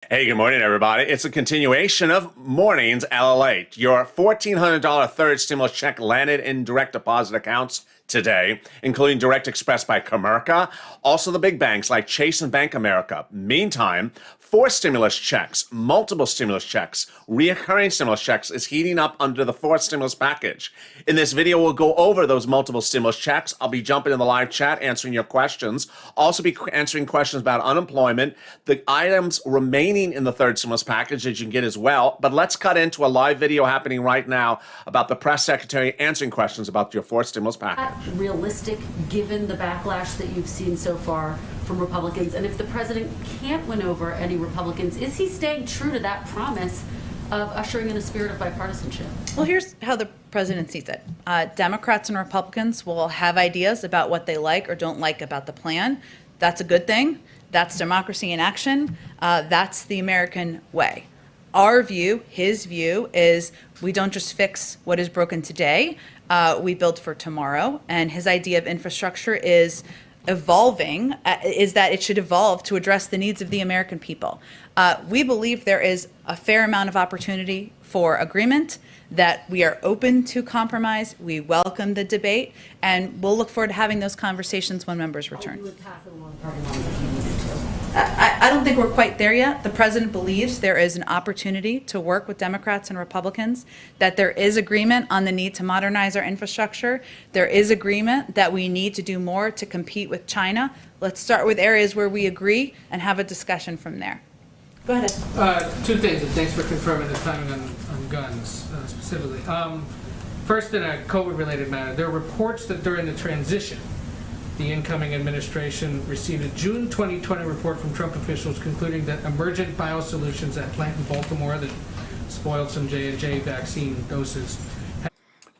Hey, good morning, everybody. It's a continuation of morning's LALATE. Your $1,400 third stimulus check landed in direct deposit accounts today, including direct express by Comerica, also the big banks like Chase and Bank America. Meantime, four stimulus checks, multiple stimulus checks, reoccurring stimulus checks is heating up under the fourth stimulus package. In this video, we'll go over those multiple stimulus checks. I'll be jumping in the live chat, answering your questions. Also be answering questions about unemployment, the items remaining in the third stimulus package that you can get as well. But let's cut into a live video happening right now about the press secretary answering questions about your fourth stimulus package. Realistic given the backlash that you've seen so far from Republicans? And if the president can't win over any Republicans, is he staying true to that promise of ushering in a spirit of bipartisanship? Well, here's how the president sees it. Democrats and Republicans will have ideas about what they like or don't like about the plan. That's a good thing. That's democracy in action. That's the American way. Our view, his view, is we don't just fix what is broken today, we build for tomorrow. And his idea of infrastructure is evolving, is that it should evolve to address the needs of the American people. We believe there is a fair amount of opportunity for agreement, that we are open to compromise, we welcome the debate, and we'll look forward to having those conversations when members return. You would pass it along party lines if you needed to. I don't think we're quite there yet. The president believes there is an opportunity to work with Democrats and Republicans, that there is agreement on the need to modernize our infrastructure. There is agreement that we need to do more to compete with China. Let's start with areas where we agree and have a discussion from there. Go ahead. Two things, and thanks for confirming the timing on guns specifically. First, in a COVID-related matter, there are reports that during the transition, the incoming administration received a June 2020 report from Trump officials concluding that emergent biosolutions at plant in Baltimore that spoiled some J&J vaccine doses.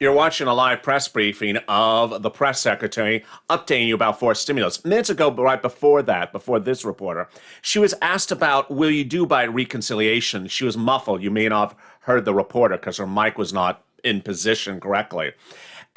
You're watching a live press briefing of the press secretary updating you about fourth stimulus. Minutes ago, right before that, before this reporter, she was asked about, will you do by reconciliation? She was muffled. You may not have heard the reporter because her mic was not in position correctly.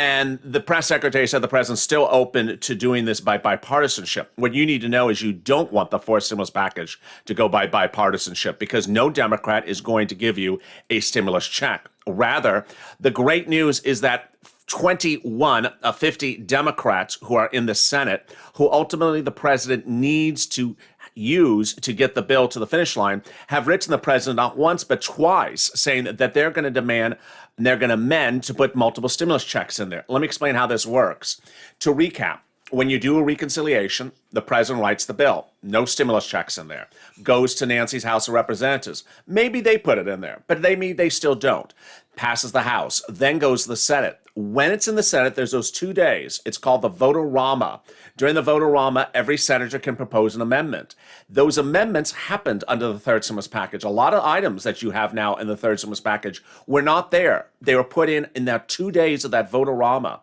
And the press secretary said the president's still open to doing this by bipartisanship. What you need to know is you don't want the fourth stimulus package to go by bipartisanship, because no Democrat is going to give you a stimulus check. Rather, the great news is that 21 of 50 Democrats who are in the Senate, who ultimately the president needs to use to get the bill to the finish line, have written the president not once but twice saying that they're going to demand and they're going to amend to put multiple stimulus checks in there. Let me explain how this works. To recap, when you do a reconciliation, the president writes the bill. No stimulus checks in there. Goes to Nancy's House of Representatives. Maybe they put it in there, but they still don't. Passes the House, then goes to the Senate. When it's in the Senate, there's those 2 days. It's called the vote-a-rama. During the vote-a-rama, every senator can propose an amendment. Those amendments happened under the third stimulus package. A lot of items that you have now in the third stimulus package were not there. They were put in that 2 days of that vote-a-rama.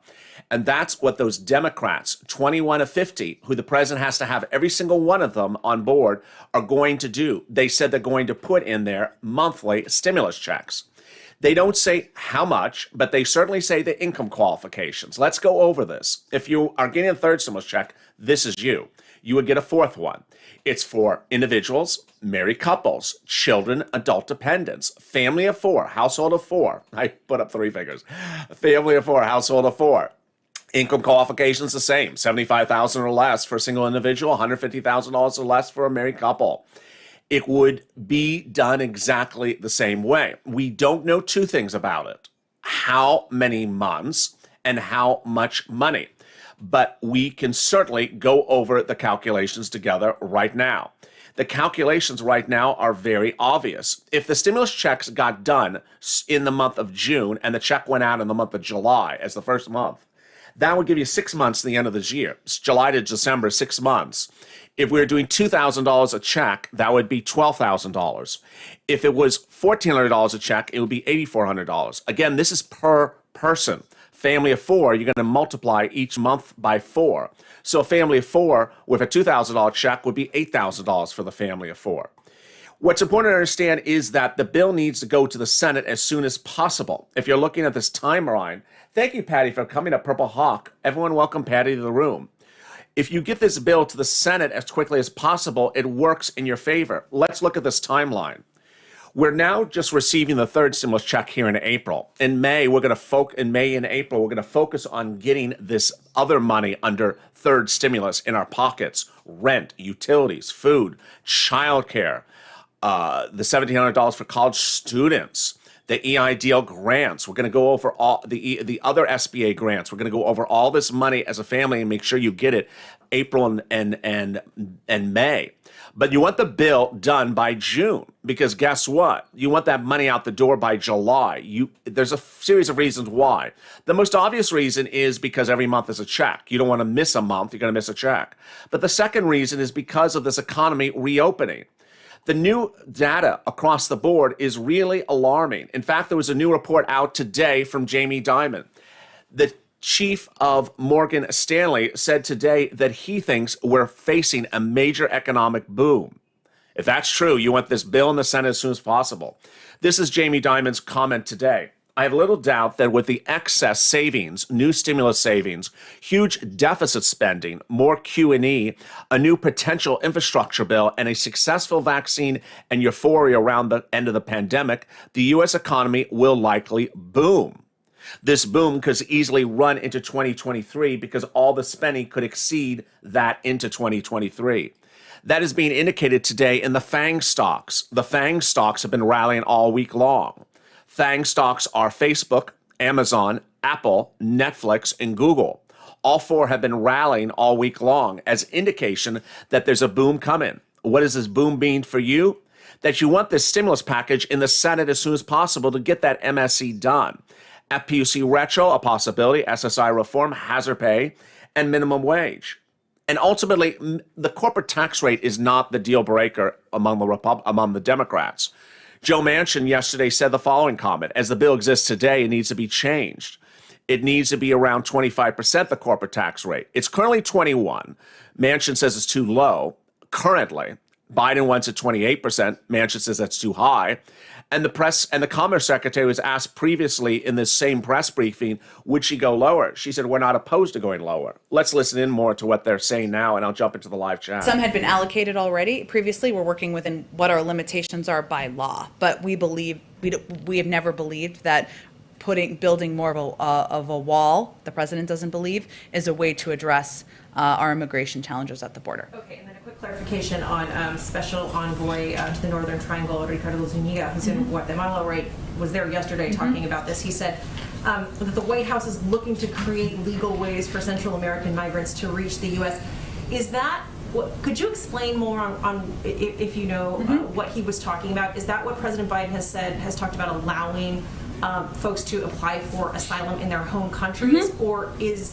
And that's what those Democrats, 21 of 50, who the president has to have every single one of them on board, are going to do. They said they're going to put in there monthly stimulus checks. They don't say how much, but they certainly say the income qualifications. Let's go over this. If you are getting a third stimulus check, this is you. You would get a fourth one. It's for individuals, married couples, children, adult dependents, family of four, household of four. I put up three figures. Family of four, household of four. Income qualifications the same, $75,000 or less for a single individual, $150,000 or less for a married couple. It would be done exactly the same way. We don't know two things about it: how many months and how much money. But we can certainly go over the calculations together right now. The calculations right now are very obvious. If the stimulus checks got done in the month of June and the check went out in the month of July as the first month, that would give you 6 months to the end of this year. It's July to December, 6 months. If we were doing $2,000 a check, that would be $12,000. If it was $1,400 a check, it would be $8,400. Again, this is per person. Family of four, you're going to multiply each month by 4. So a family of four with a $2,000 check would be $8,000 for the family of four. What's important to understand is that the bill needs to go to the Senate as soon as possible. If you're looking at this timeline, thank you, Patty, for coming up, Purple Hawk. Everyone welcome Patty to the room. If you get this bill to the Senate as quickly as possible, it works in your favor. Let's look at this timeline. We're now just receiving the third stimulus check here in April. In May, we're going to in May and April, we're going to focus on getting this other money under third stimulus in our pockets: rent, utilities, food, childcare, the $1,700 for college students, the EIDL grants. We're going to go over all the other SBA grants. We're going to go over all this money as a family and make sure you get it April and May. But you want the bill done by June, because guess what? You want that money out the door by July. There's a series of reasons why. The most obvious reason is because every month is a check. You don't want to miss a month. You're going to miss a check. But the second reason is because of this economy reopening. The new data across the board is really alarming. In fact, there was a new report out today from Jamie Dimon. The chief of Morgan Stanley said today that he thinks we're facing a major economic boom. If that's true, you want this bill in the Senate as soon as possible. This is Jamie Dimon's comment today. I have little doubt that with the excess savings, new stimulus savings, huge deficit spending, more Q&E, a new potential infrastructure bill, and a successful vaccine and euphoria around the end of the pandemic, the U.S. economy will likely boom. This boom could easily run into 2023 because all the spending could exceed that into 2023. That is being indicated today in the FANG stocks. The FANG stocks have been rallying all week long. FANG stocks are Facebook, Amazon, Apple, Netflix, and Google. All four have been rallying all week long as indication that there's a boom coming. What does this boom mean for you? That you want this stimulus package in the Senate as soon as possible to get that MSC done. FPUC retro, a possibility, SSI reform, hazard pay, and minimum wage. And ultimately, the corporate tax rate is not the deal breaker among the Democrats. Joe Manchin yesterday said the following comment: as the bill exists today, it needs to be changed. It needs to be around 25%, the corporate tax rate. It's currently 21. Manchin says it's too low currently. Biden wants it 28%. Manchin says that's too high. And the press and the Commerce Secretary was asked previously in this same press briefing, would she go lower? She said, we're not opposed to going lower. Let's listen in more to what they're saying now, and I'll jump into the live chat. Some had been allocated already. Previously, we're working within what our limitations are by law. But we have never believed that building more of a wall, the president doesn't believe, is a way to address our immigration challenges at the border. Okay, and then a quick clarification on Special Envoy to the Northern Triangle, Ricardo Zuniga, who's in Guatemala, was there yesterday talking about this. He said that the White House is looking to create legal ways for Central American migrants to reach the U.S. Is that could you explain more on if you know what he was talking about? Is that what President Biden has talked about, allowing folks to apply for asylum in their home countries, or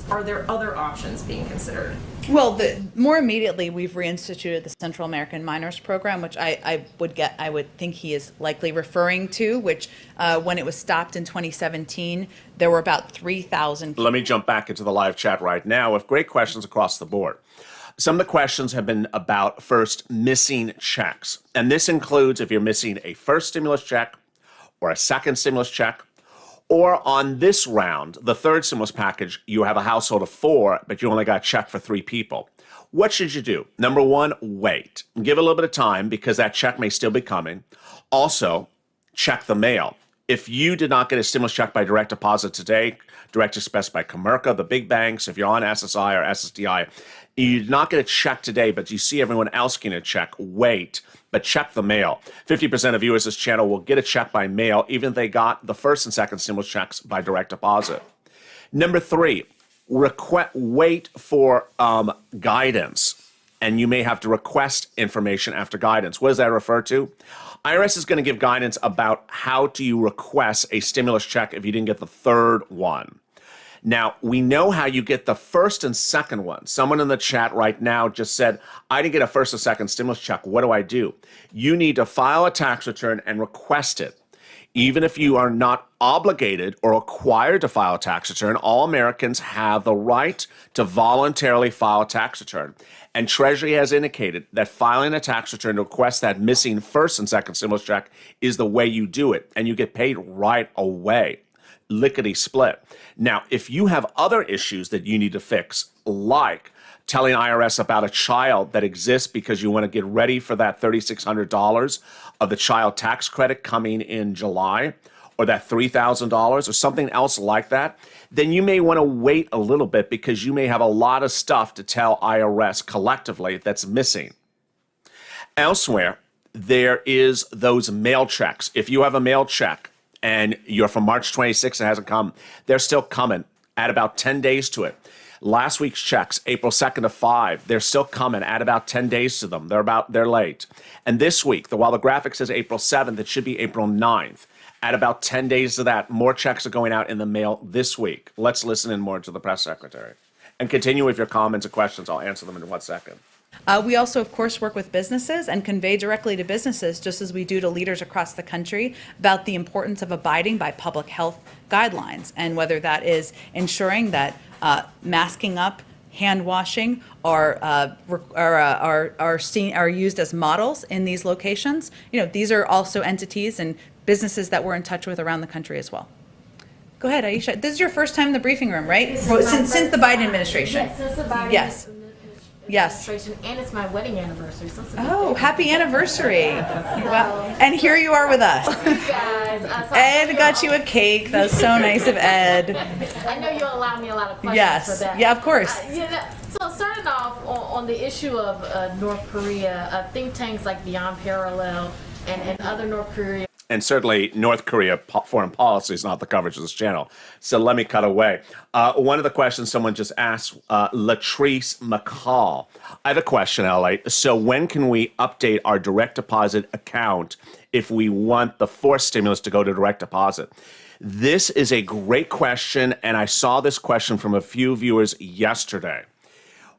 are there other options being considered? Well, more immediately, we've reinstituted the Central American Minors Program, which I would think he is likely referring to, which when it was stopped in 2017, there were about 3,000 people. Let me jump back into the live chat right now with great questions across the board. Some of the questions have been about first missing checks. And this includes if you're missing a first stimulus check or a second stimulus check, or on this round, the third stimulus package, you have a household of 4, but you only got a check for 3 people. What should you do? Number 1, wait. Give it a little bit of time because that check may still be coming. Also, check the mail. If you did not get a stimulus check by direct deposit today, direct express by Comerica, the big banks, if you're on SSI or SSDI, you did not get a check today, but you see everyone else getting a check, wait. But check the mail. 50% of viewers this channel will get a check by mail, even if they got the first and second stimulus checks by direct deposit. Number 3, wait for guidance, and you may have to request information after guidance. What does that refer to? IRS is going to give guidance about how do you request a stimulus check if you didn't get the third one. Now, we know how you get the first and second one. Someone in the chat right now just said, I didn't get a first or second stimulus check. What do I do? You need to file a tax return and request it. Even if you are not obligated or required to file a tax return, all Americans have the right to voluntarily file a tax return. And Treasury has indicated that filing a tax return to request that missing first and second stimulus check is the way you do it, and you get paid right away. Lickety split. Now, if you have other issues that you need to fix, like telling IRS about a child that exists because you want to get ready for that $3,600 of the child tax credit coming in July, or that $3,000 or something else like that, then you may want to wait a little bit because you may have a lot of stuff to tell IRS collectively that's missing. Elsewhere, there is those mail checks. If you have a mail check and you're from March 26th and hasn't come, they're still coming. Add about 10 days to it. Last week's checks, April 2nd to 5, they're still coming. Add about 10 days to them. They're late. And this week, while the graphic says April 7th, it should be April 9th. Add about 10 days to that. More checks are going out in the mail this week. Let's listen in more to the press secretary. And continue with your comments and questions. I'll answer them in 1 second. We also, of course, work with businesses and convey directly to businesses, just as we do to leaders across the country, about the importance of abiding by public health guidelines, and whether that is ensuring that masking up, hand washing are used as models in these locations. These are also entities and businesses that we're in touch with around the country as well. Go ahead, Aisha. This is your first time in the briefing room, right? Since the Biden administration. Yes, since the Biden Yes. Yes. administration, and it's my wedding anniversary. So it's a big Oh, thing. happy anniversary. Well, and here you are with us. You guys. So Ed got you a cake. That was so nice of Ed. I know you'll allow me a lot of questions Yes. for that. Yeah, of course. So starting off on the issue of North Korea, think tanks like Beyond Parallel and other North Korea. And certainly North Korea foreign policy is not the coverage of this channel. So let me cut away. One of the questions someone just asked, Latrice McCall. I have a question, LALATE. So when can we update our direct deposit account if we want the forced stimulus to go to direct deposit? This is a great question, and I saw this question from a few viewers yesterday.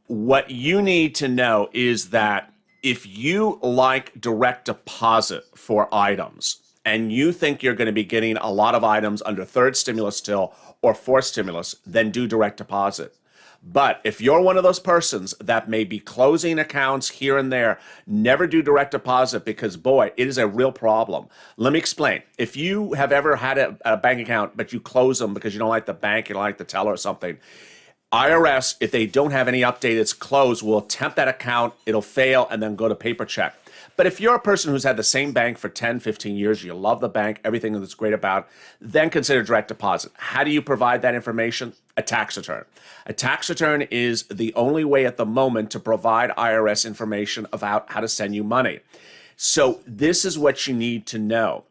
What you need to know is that if you like direct deposit for items, and you think you're going to be getting a lot of items under third stimulus still or fourth stimulus, then do direct deposit. But if you're one of those persons that may be closing accounts here and there, never do direct deposit because, boy, it is a real problem. Let me explain. If you have ever had a bank account, but you close them because you don't like the bank, you don't like the teller or something, IRS, if they don't have any update, it's closed, will attempt that account, it'll fail, and then go to paper check. But if you're a person who's had the same bank for 10, 15 years, you love the bank, everything that's great about it, then consider direct deposit. How do you provide that information? A tax return. A tax return is the only way at the moment to provide IRS information about how to send you money. So this is what you need to know.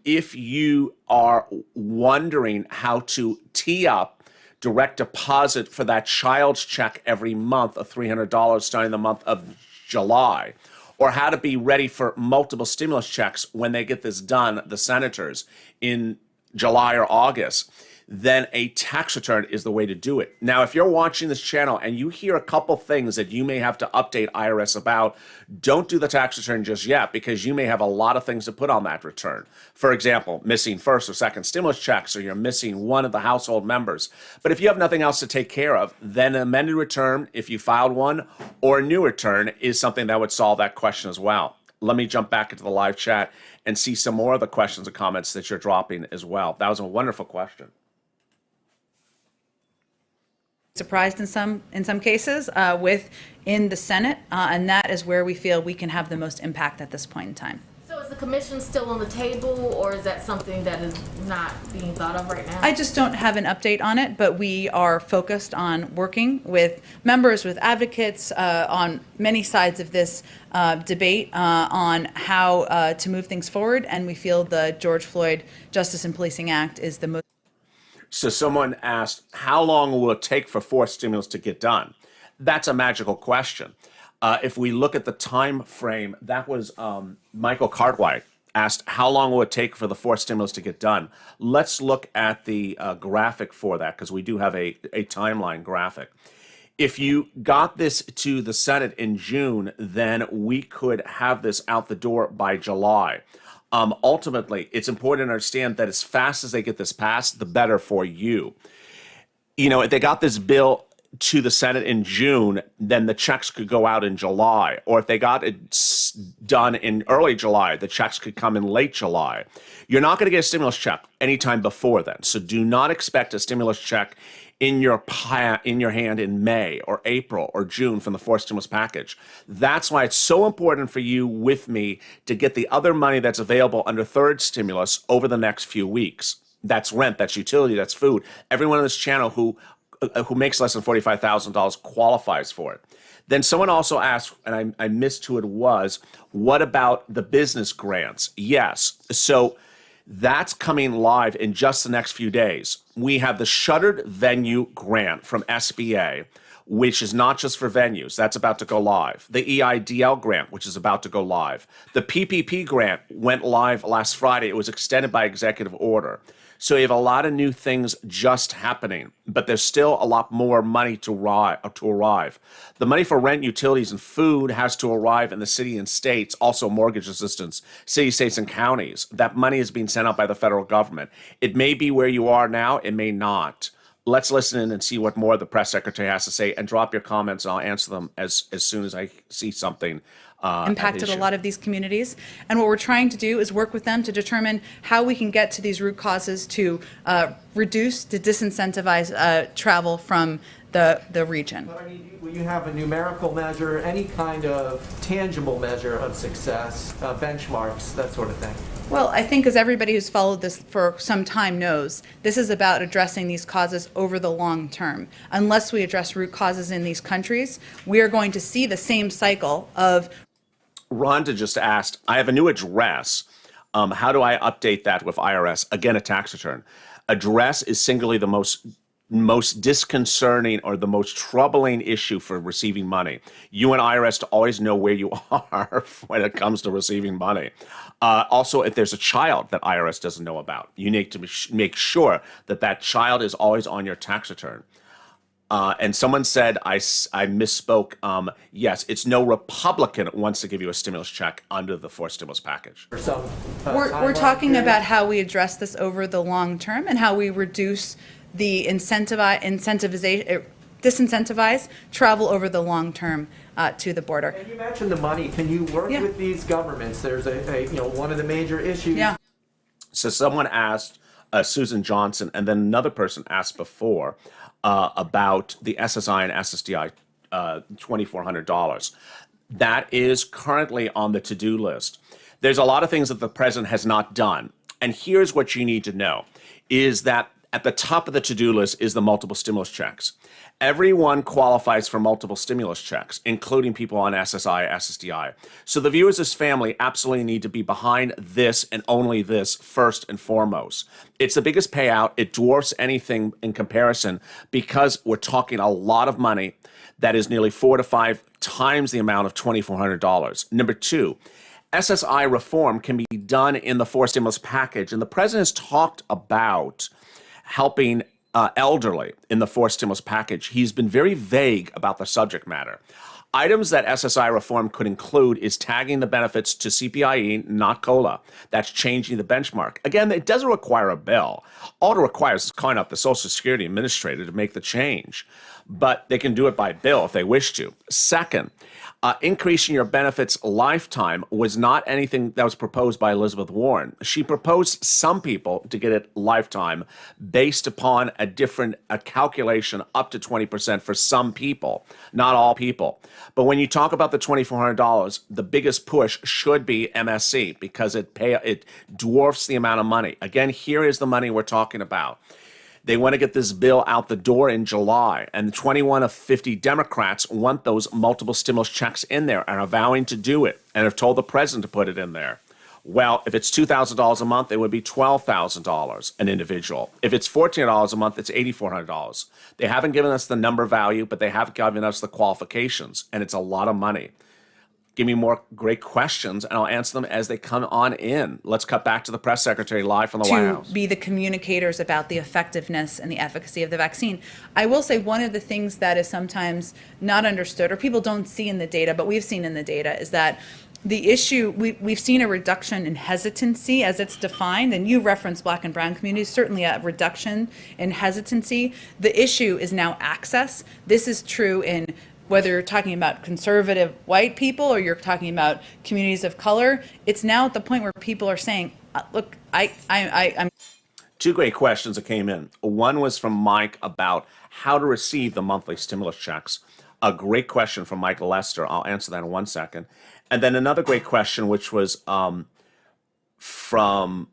If you are wondering how to tee up direct deposit for that child's check every month of $300 starting the month of July, or how to be ready for multiple stimulus checks when they get this done, the senators, in July or August, then a tax return is the way to do it. Now, if you're watching this channel and you hear a couple things that you may have to update IRS about, don't do the tax return just yet because you may have a lot of things to put on that return. For example, missing first or second stimulus checks, or you're missing one of the household members. But if you have nothing else to take care of, then an amended return, if you filed one, or a new return is something that would solve that question as well. Let me jump back into the live chat and see some more of the questions and comments that you're dropping as well. That was a wonderful question. Surprised in some cases in the Senate, and that is where we feel we can have the most impact at this point in time. So is the commission still on the table, or is that something that is not being thought of right now? I just don't have an update on it, but we are focused on working with members, with advocates on many sides of this debate on how to move things forward, and we feel the George Floyd Justice and Policing Act is the most. So someone asked, how long will it take for forced stimulus to get done? That's a magical question. If we look at the time frame, that was Michael Cartwright asked, how long will it take for the forced stimulus to get done? Let's look at the graphic for that, because we do have a timeline graphic. If you got this to the Senate in June, then we could have this out the door by July. Ultimately, it's important to understand that as fast as they get this passed, the better for you. You know, if they got this bill to the Senate in June, then the checks could go out in July. Or if they got it done in early July, the checks could come in late July. You're not going to get a stimulus check anytime before then. So do not expect a stimulus check in your hand in May or April or June from the fourth stimulus package. That's why it's so important for you with me to get the other money that's available under third stimulus over the next few weeks. That's rent, that's utility, that's food. Everyone on this channel who makes less than $45,000 qualifies for it. Then someone also asked, and I missed who it was, what about the business grants? Yes. So that's coming live in just the next few days. We have the shuttered venue grant from SBA, which is not just for venues. That's about to go live. The EIDL grant, which is about to go live. The PPP grant went live last Friday. It was extended by executive order. So you have a lot of new things just happening, but there's still a lot more money to arrive. The money for rent, utilities, and food has to arrive in the city and states, also mortgage assistance, city, states, and counties. That money is being sent out by the federal government. It may be where you are now, it may not. Let's listen in and see what more the press secretary has to say, and drop your comments, and I'll answer them as soon as I see something. Impacted a lot of these communities. And what we're trying to do is work with them to determine how we can get to these root causes to reduce, to disincentivize travel from the region. But I mean, will you have a numerical measure, any kind of tangible measure of success, benchmarks, that sort of thing? Well, I think as everybody who's followed this for some time knows, this is about addressing these causes over the long term. Unless we address root causes in these countries, we are going to see the same cycle of. Rhonda just asked, I have a new address. How do I update that with IRS? Again, a tax return. Address is singularly the most disconcerting or the most troubling issue for receiving money. You and IRS to always know where you are when it comes to receiving money. Also, if there's a child that IRS doesn't know about, you need to make sure that that child is always on your tax return. And someone said, I misspoke. Yes, it's no Republican wants to give you a stimulus check under the fourth stimulus package. We're talking about how we address this over the long term and how we reduce the disincentivize travel over the long term to the border. And you mentioned the money. Can you work with these governments? There's one of the major issues. Yeah. So someone asked, Susan Johnson, and then another person asked before about the SSI and SSDI $2,400. That is currently on the to-do list. There's a lot of things that the president has not done. And here's what you need to know, is that at the top of the to-do list is the multiple stimulus checks. Everyone qualifies for multiple stimulus checks, including people on SSI, SSDI. So the viewers as family absolutely need to be behind this and only this first and foremost. It's the biggest payout. It dwarfs anything in comparison because we're talking a lot of money that is nearly 4 to 5 times the amount of $2,400. Number two, SSI reform can be done in the fourth stimulus package, and the president has talked about helping elderly in the fourth stimulus package. He's been very vague about the subject matter. Items that SSI reform could include is tagging the benefits to CPIE, not COLA. That's changing the benchmark. Again, it doesn't require a bill. All it requires is calling up the Social Security Administrator to make the change. But they can do it by bill if they wish to. Second, increasing your benefits lifetime was not anything that was proposed by Elizabeth Warren. She proposed some people to get it lifetime based upon a calculation up to 20% for some people, not all people. But when you talk about the $2,400, the biggest push should be MSC because it dwarfs the amount of money. Again, here is the money we're talking about. They want to get this bill out the door in July, and 21 of 50 Democrats want those multiple stimulus checks in there and are vowing to do it and have told the president to put it in there. Well, if it's $2,000 a month, it would be $12,000 an individual. If it's $1,400 a month, it's $8,400. They haven't given us the number value, but they have given us the qualifications, and it's a lot of money. Give me more great questions, and I'll answer them as they come on in. Let's cut back to the press secretary live from the White House. To be the communicators about the effectiveness and the efficacy of the vaccine. I will say one of the things that is sometimes not understood, or people don't see in the data, but we've seen in the data, is that the issue, we've seen a reduction in hesitancy as it's defined, and you referenced Black and brown communities, certainly a reduction in hesitancy. The issue is now access. This is true in whether you're talking about conservative white people or you're talking about communities of color. It's now at the point where people are saying, look, I'm Two great questions that came in. One was from Mike about how to receive the monthly stimulus checks. A great question from Michael Lester. I'll answer that in 1 second. And then another great question, which was from,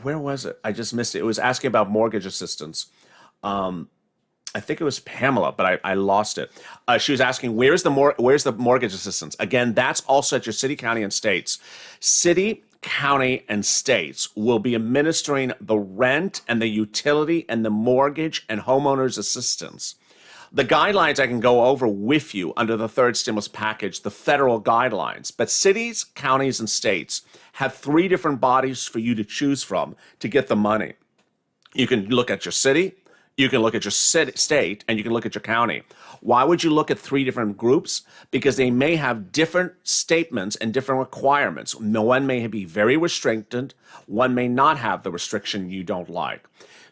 where was it? I just missed it. It was asking about mortgage assistance. I think it was Pamela, but I lost it. She was asking, where's the mortgage assistance? Again, that's also at your city, county, and states. City, county, and states will be administering the rent and the utility and the mortgage and homeowners assistance. The guidelines I can go over with you under the third stimulus package, the federal guidelines, but cities, counties, and states have 3 different bodies for you to choose from to get the money. You can look at your city, you can look at your state, and you can look at your county. Why would you look at 3 different groups? Because they may have different statements and different requirements. One may be very restricted, one may not have the restriction you don't like.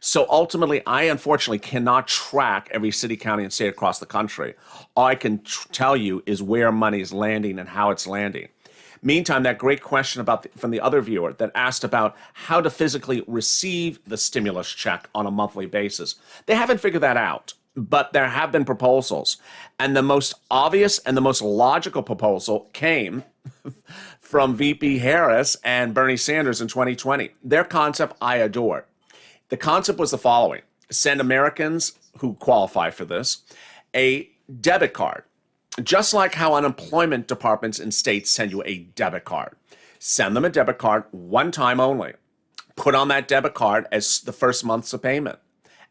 So ultimately, I unfortunately cannot track every city, county, and state across the country. All I can tell you is where money is landing and how it's landing. Meantime, that great question from the other viewer that asked about how to physically receive the stimulus check on a monthly basis. They haven't figured that out, but there have been proposals. And the most obvious and the most logical proposal came from VP Harris and Bernie Sanders in 2020. Their concept I adore. The concept was the following: send Americans who qualify for this a debit card. Just like how unemployment departments in states send you a debit card. Send them a debit card one time only. Put on that debit card as the first month's of payment.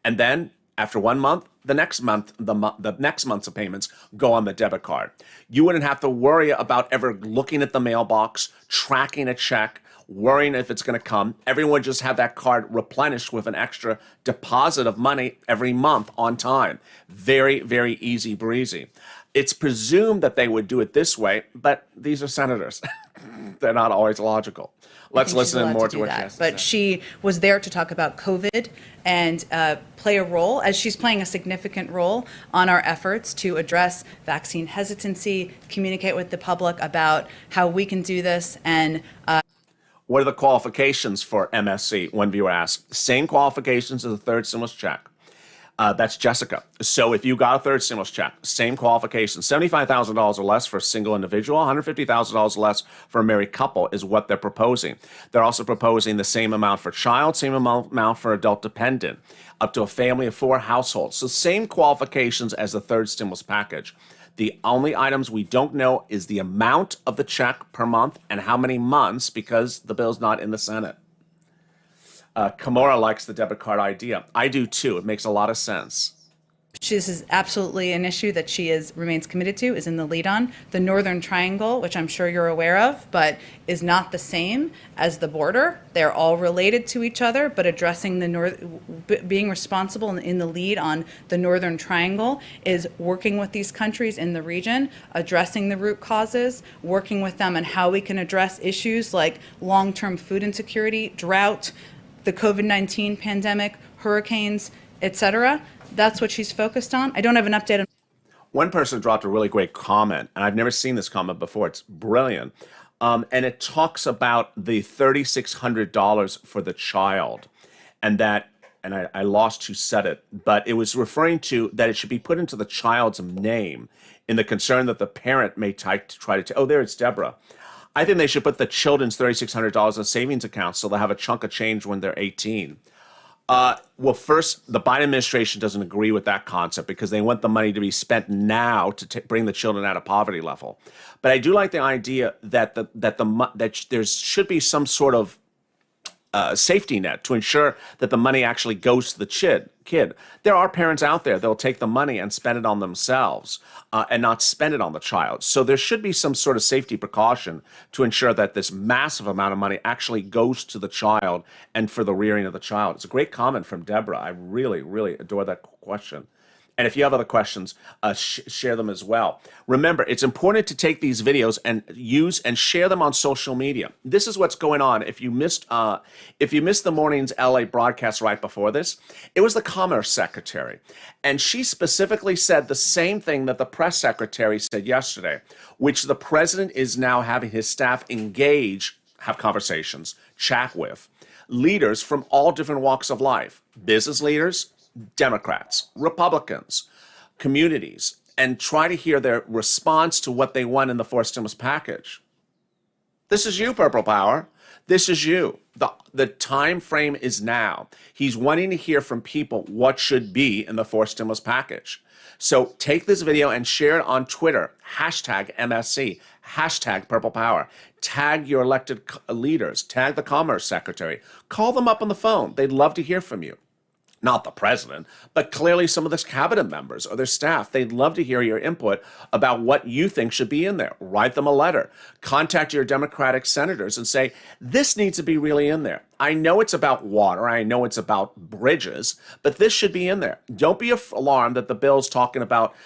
And then after 1 month, the next month, the next month's of payments go on the debit card. You wouldn't have to worry about ever looking at the mailbox, tracking a check, worrying if it's going to come. Everyone would just have that card replenished with an extra deposit of money every month on time. Very, very easy breezy. It's presumed that they would do it this way, but these are senators. They're not always logical. Let's listen more to what she has to say. But she was there to talk about COVID and play a role, as she's playing a significant role on our efforts to address vaccine hesitancy, communicate with the public about how we can do this, and what are the qualifications for MSC? One viewer asked. Same qualifications as the third stimulus check. That's Jessica. So if you got a third stimulus check, same qualifications, $75,000 or less for a single individual, $150,000 less for a married couple is what they're proposing. They're also proposing the same amount for child, same amount for adult dependent, up to a family of 4 households. So same qualifications as the third stimulus package. The only items we don't know is the amount of the check per month and how many months, because the bill's not in the Senate. Kamora likes the debit card idea. I do too. It makes a lot of sense. This is absolutely an issue that she remains committed to, is in the lead on. The Northern Triangle, which I'm sure you're aware of, but is not the same as the border. They're all related to each other, but addressing being responsible and in the lead on the Northern Triangle is working with these countries in the region, addressing the root causes, working with them on how we can address issues like long-term food insecurity, drought, the COVID-19 pandemic, hurricanes, etc. That's what she's focused on. I don't have an update on. One person dropped a really great comment, and I've never seen this comment before. It's brilliant. And it talks about the $3,600 for the child. And that, and I lost who said it, but it was referring to that it should be put into the child's name in the concern that the parent may try to, oh, there it's Deborah. I think they should put the children's $3,600 in a savings account so they'll have a chunk of change when they're 18. Well, first, the Biden administration doesn't agree with that concept because they want the money to be spent now to bring the children out of poverty level. But I do like the idea that that there should be some sort of safety net to ensure that the money actually goes to the kid. There are parents out there that will take the money and spend it on themselves and not spend it on the child. So there should be some sort of safety precaution to ensure that this massive amount of money actually goes to the child and for the rearing of the child. It's a great comment from Deborah. I really, really adore that question. And if you have other questions, share them as well. Remember, it's important to take these videos and use and share them on social media. This is what's going on. If you missed the morning's LA broadcast right before this, it was the Commerce Secretary. And she specifically said the same thing that the press secretary said yesterday, which the president is now having his staff engage have conversations, chat with leaders from all different walks of life, business leaders, Democrats, Republicans, communities, and try to hear their response to what they want in the fourth stimulus package. This is you, Purple Power. This is you. The time frame is now. He's wanting to hear from people what should be in the fourth stimulus package. So take this video and share it on Twitter, hashtag MSC, hashtag Purple Power. Tag your elected leaders, tag the Commerce Secretary. Call them up on the phone. They'd love to hear from you. Not the president, but clearly some of the cabinet members or their staff. They'd love to hear your input about what you think should be in there. Write them a letter. Contact your Democratic senators and say, this needs to be really in there. I know it's about water. I know it's about bridges, but this should be in there. Don't be alarmed that the bill's talking about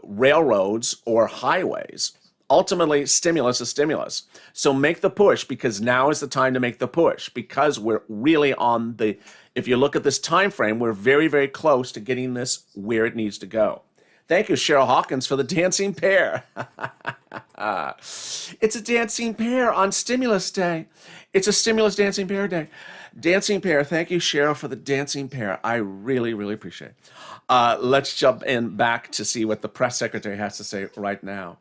railroads or highways. Ultimately, stimulus is stimulus. So make the push, because now is the time to make the push, because we're really on the, if you look at this time frame, we're very, very close to getting this where it needs to go. Thank you, Cheryl Hawkins, for the dancing pear. It's a dancing pear on Stimulus Day. It's a stimulus dancing pear day. Dancing pear. Thank you, Cheryl, for the dancing pear. I really, really appreciate it. Let's jump in back to see what the press secretary has to say right now.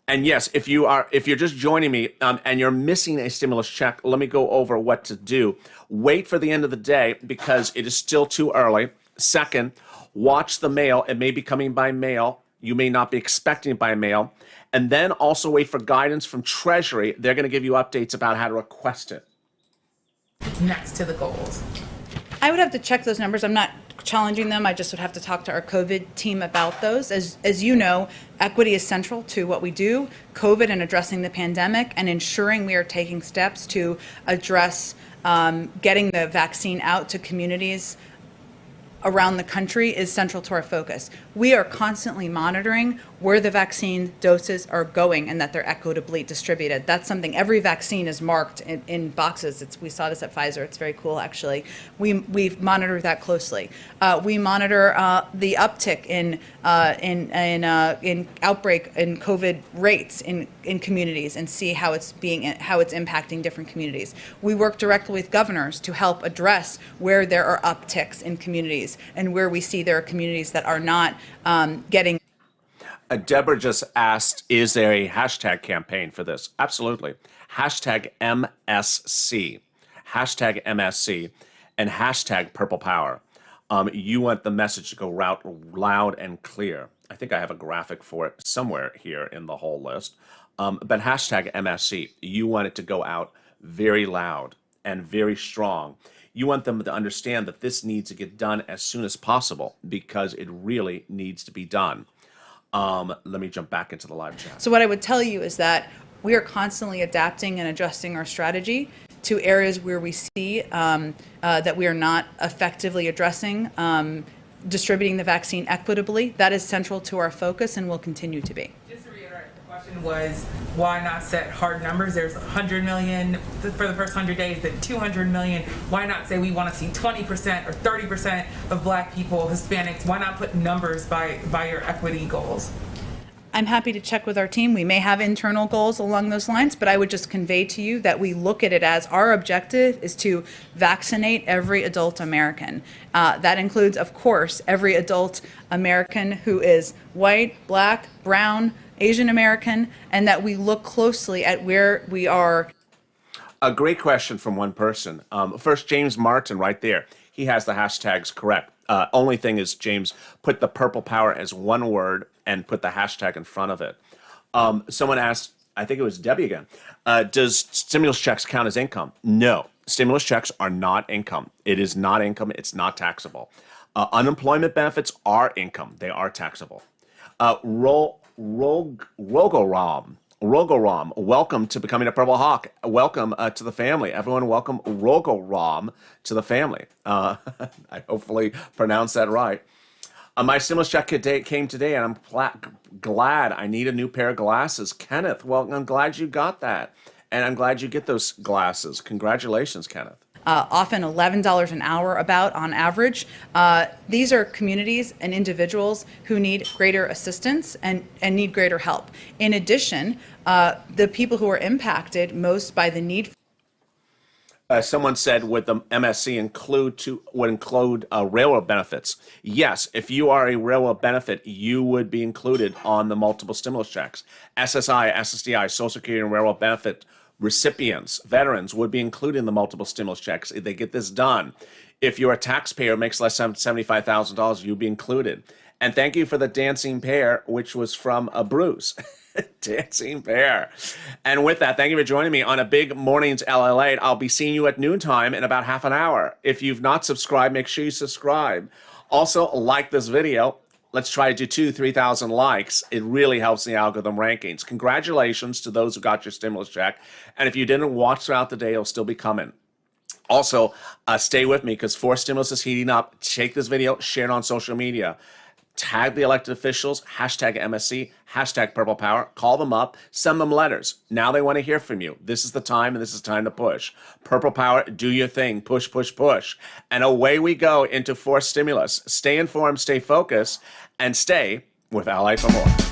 And yes, if you're just joining me and you're missing a stimulus check, let me go over what to do. Wait for the end of the day, because it is still too early. Second, watch the mail. It may be coming by mail. You may not be expecting it by mail. And then also wait for guidance from Treasury. They're going to give you updates about how to request it. Next to the goals. I would have to check those numbers. I'm not challenging them. I just would have to talk to our COVID team about those. As you know, equity is central to what we do. COVID and addressing the pandemic and ensuring we are taking steps to address getting the vaccine out to communities around the country is central to our focus. We are constantly monitoring where the vaccine doses are going and that they're equitably distributed. That's something, every vaccine is marked in boxes. We saw this at Pfizer. It's very cool, actually. We monitor that closely. We monitor the uptick in outbreak in COVID rates in communities and see how it's impacting different communities. We work directly with governors to help address where there are upticks in communities and where we see there are communities that are not getting. Deborah just asked, is there a hashtag campaign for this? Absolutely. Hashtag MSC. Hashtag MSC and hashtag Purple Power. You want the message to go out loud and clear. I think I have a graphic for it somewhere here in the whole list. But hashtag MSC. You want it to go out very loud and very strong. You want them to understand that this needs to get done as soon as possible, because it really needs to be done. Let me jump back into the live chat. So what I would tell you is that we are constantly adapting and adjusting our strategy to areas where we see that we are not effectively addressing distributing the vaccine equitably. That is central to our focus and will continue to be. Just to reiterate, the question was, why not set hard numbers? There's 100 million for the first 100 days, then 200 million. Why not say we want to see 20% or 30% of Black people, Hispanics? Why not put numbers by your equity goals? I'm happy to check with our team. We may have internal goals along those lines, but I would just convey to you that we look at it as our objective is to vaccinate every adult American. That includes, of course, every adult American who is white, Black, brown, Asian American, and that we look closely at where we are. A great question from one person. First, James Martin right there. He has the hashtags correct. Only thing is, James, put the Purple Power as one word and put the hashtag in front of it. Someone asked, I think it was Debbie again, does stimulus checks count as income? No, stimulus checks are not income. It is not income. It's not taxable. Unemployment benefits are income. They are taxable. Rogoram, welcome to becoming a Purple Hawk. Welcome to the family. Everyone, welcome Rogoram to the family. I hopefully pronounced that right. My stimulus check came today, and I'm glad. I need a new pair of glasses. Kenneth, well, I'm glad you got that. And I'm glad you get those glasses. Congratulations, Kenneth. often $11 an hour about on average. These are communities and individuals who need greater assistance and need greater help. In addition, the people who are impacted most by the need. Someone said, would the MSC would include railroad benefits? Yes, if you are a railroad benefit, you would be included on the multiple stimulus checks. SSI, SSDI, Social Security and railroad benefit recipients, veterans, would be included in the multiple stimulus checks if they get this done. If you're a taxpayer who makes less than $75,000, you'll be included. And thank you for the dancing pear, which was from Bruce. Dancing Bear. And with that, thank you for joining me on a big morning's LALATE. I'll be seeing you at noontime in about half an hour. If you've not subscribed, make sure you subscribe. Also, like this video. Let's try to do 3,000 likes. It really helps the algorithm rankings. Congratulations to those who got your stimulus check. And if you didn't watch throughout the day, it'll still be coming. Also, stay with me because forced stimulus is heating up. Take this video, share it on social media. Tag the elected officials, hashtag MSC, hashtag Purple Power, call them up, send them letters. Now they want to hear from you. This is the time, and this is time to push. Purple Power, do your thing, push, push, push. And away we go into forced stimulus. Stay informed, stay focused, and stay with Ally for more.